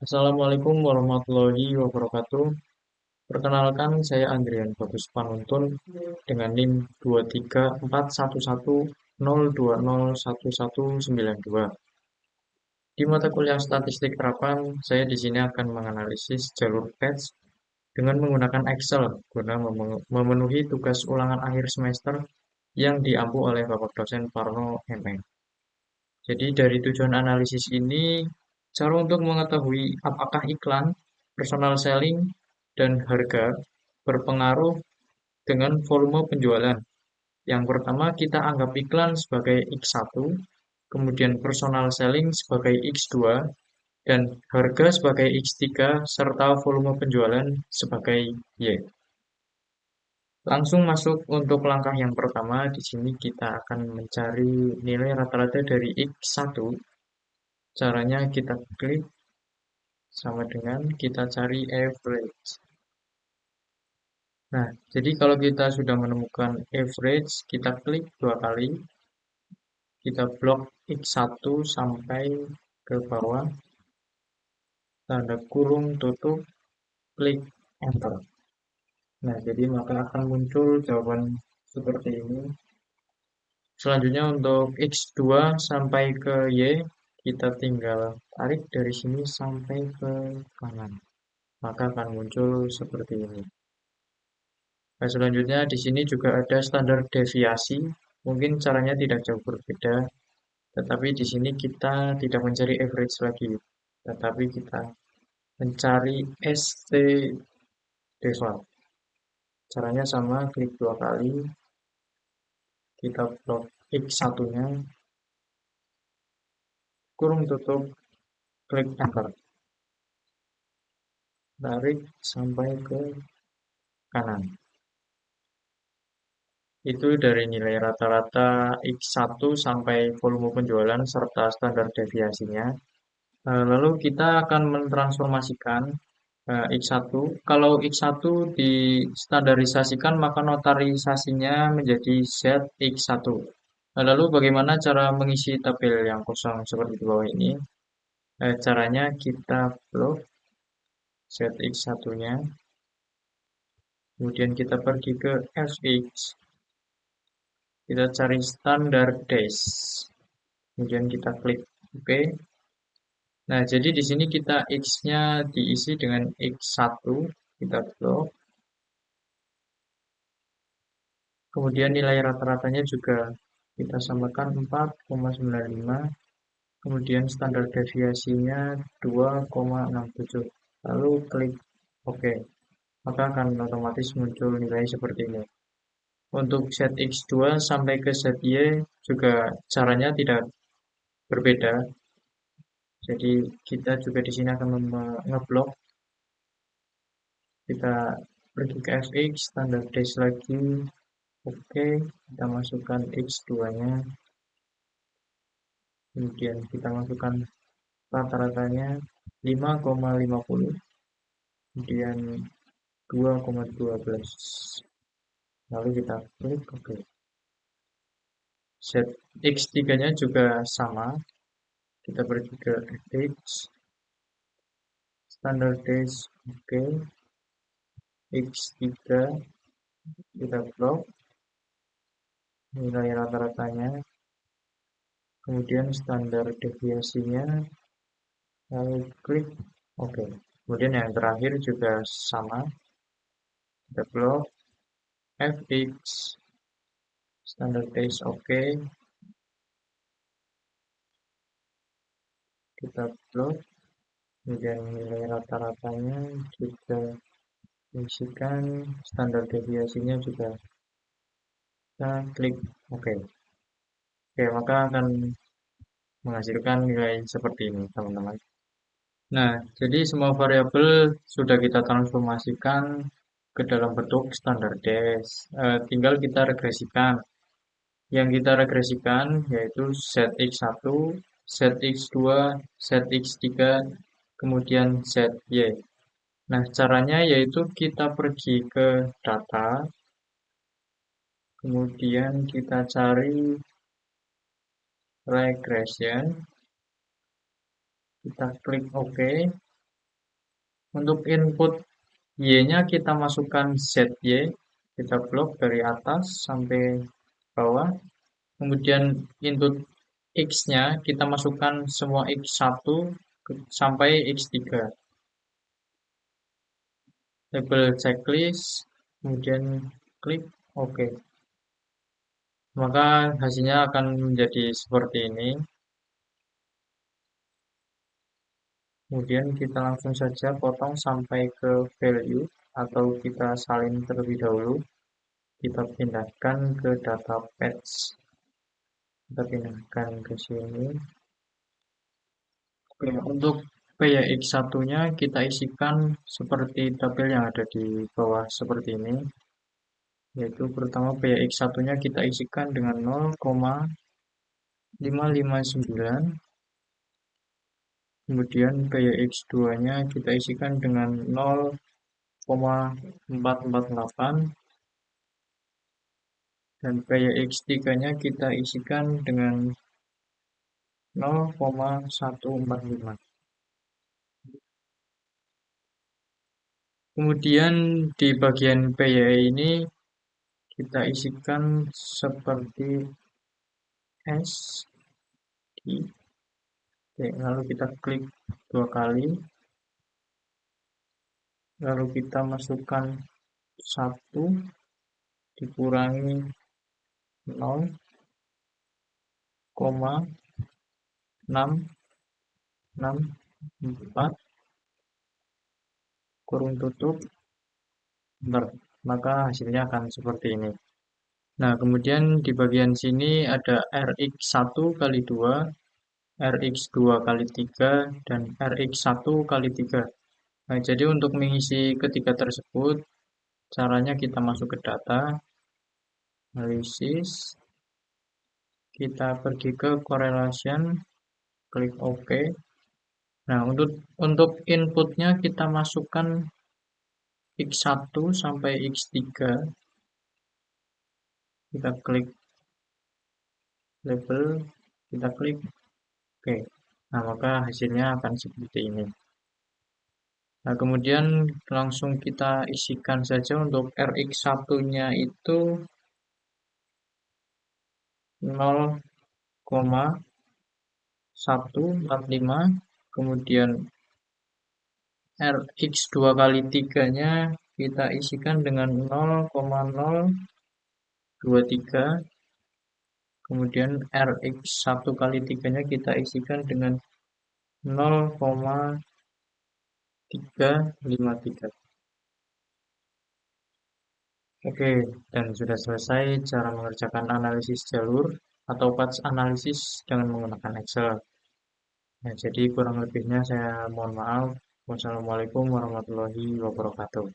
Assalamualaikum warahmatullahi wabarakatuh. Perkenalkan, saya Andrian Bagus Panuntun dengan NIM 23411001192. Di mata kuliah Statistik Harapan, saya di sini akan menganalisis jalur batch dengan menggunakan Excel guna memenuhi tugas ulangan akhir semester yang diampu oleh Bapak dosen Parno MM. Jadi dari tujuan analisis ini, cara untuk mengetahui apakah iklan, personal selling, dan harga berpengaruh dengan volume penjualan. Yang pertama, kita anggap iklan sebagai X1, kemudian personal selling sebagai X2, dan harga sebagai X3, serta volume penjualan sebagai Y. Langsung masuk untuk langkah yang pertama, di sini kita akan mencari nilai rata-rata dari X1. Caranya kita klik sama dengan kita cari average. Nah, jadi kalau kita sudah menemukan average, kita klik dua kali, kita blok X1 sampai ke bawah, tanda kurung tutup, klik enter. Nah, jadi maka akan muncul jawaban seperti ini. Selanjutnya untuk X2 sampai ke Y, kita tinggal tarik dari sini sampai ke kanan. Maka akan muncul seperti ini. Nah, selanjutnya di sini juga ada standar deviasi. Mungkin caranya tidak jauh berbeda, tetapi di sini kita tidak mencari average lagi, tetapi kita mencari ST default. Caranya sama, klik dua kali, kita blok X1-nya, kurung tutup, klik enter. Tarik sampai ke kanan. Itu dari nilai rata-rata X1 sampai volume penjualan serta standar deviasinya. Lalu kita akan mentransformasikan X1. Kalau X1 distandarisasikan, maka notarisasinya menjadi ZX1. Lalu bagaimana cara mengisi tabel yang kosong seperti di bawah ini? Caranya kita blok ZX1-nya, kemudian kita pergi ke FX, kita cari standar dash, kemudian kita klik OK. Nah, jadi di sini kita X-nya diisi dengan X1, kita blok. Kemudian nilai rata-ratanya juga kita samakan 4,95. Kemudian standar deviasinya 2,67. Lalu klik OK. Maka akan otomatis muncul nilai seperti ini. Untuk ZX2 sampai ke ZY juga caranya tidak berbeda. Jadi kita juga di sini akan ngeblok. Kita pergi ke FX, standar dash lagi. Oke, kita masukkan X2-nya. Kemudian kita masukkan rata-ratanya 5,50. Kemudian 2,12. Lalu kita klik OK. Set X3-nya juga sama. Kita pergi ke FX, standar dash OK. X3 kita blok nilai rata-ratanya, kemudian standar deviasinya, lalu klik OK. Kemudian yang terakhir juga sama, kita blok FX, standar dash OK, kita blok, kemudian nilai rata-ratanya juga isikan, standar deviasinya juga kita klik OK. Oke, maka akan menghasilkan nilai seperti ini, teman-teman. Nah, jadi semua variabel sudah kita transformasikan ke dalam bentuk standar dash. Tinggal kita regresikan. Yang kita regresikan yaitu ZX1, ZX2, ZX3, kemudian ZY. Nah, caranya yaitu kita pergi ke data, kemudian kita cari regression, kita klik OK. Untuk input Y-nya kita masukkan ZY, kita blok dari atas sampai bawah. Kemudian input X-nya kita masukkan semua X1 sampai X3. Label checklist, kemudian klik OK. Maka hasilnya akan menjadi seperti ini. Kemudian kita langsung saja potong sampai ke value atau kita salin terlebih dahulu. Kita pindahkan ke data page. Kita pindahkan ke sini. Oke, untuk PYX1-nya kita isikan seperti tabel yang ada di bawah seperti ini. Yaitu pertama PYX1-nya kita isikan dengan 0,559. Kemudian PYX2-nya kita isikan dengan 0,448. Dan PYX3-nya kita isikan dengan 0,145. Kemudian di bagian PYI ini kita isikan seperti S, D. Oke, lalu kita klik 2 kali. Lalu kita masukkan 1 dikurangi 0,664 kurung tutup. Bentar, maka hasilnya akan seperti ini. Nah, kemudian di bagian sini ada RX1 kali 2, RX2 kali 3, dan RX1 kali 3. Nah, jadi untuk mengisi ketiga tersebut, caranya kita masuk ke data, analisis, kita pergi ke correlation, klik OK. Nah, untuk inputnya kita masukkan X1 sampai X3. Kita klik label, kita klik OK. Nah, maka hasilnya akan seperti ini. Nah, kemudian langsung kita isikan saja untuk RX1-nya itu 0,145, kemudian RX2 kali 3-nya kita isikan dengan 0,023, kemudian RX1 kali 3-nya kita isikan dengan 0,353. Oke, dan sudah selesai cara mengerjakan analisis jalur atau path analisis dengan menggunakan Excel. Nah, jadi kurang lebihnya saya mohon maaf. Wassalamualaikum warahmatullahi wabarakatuh.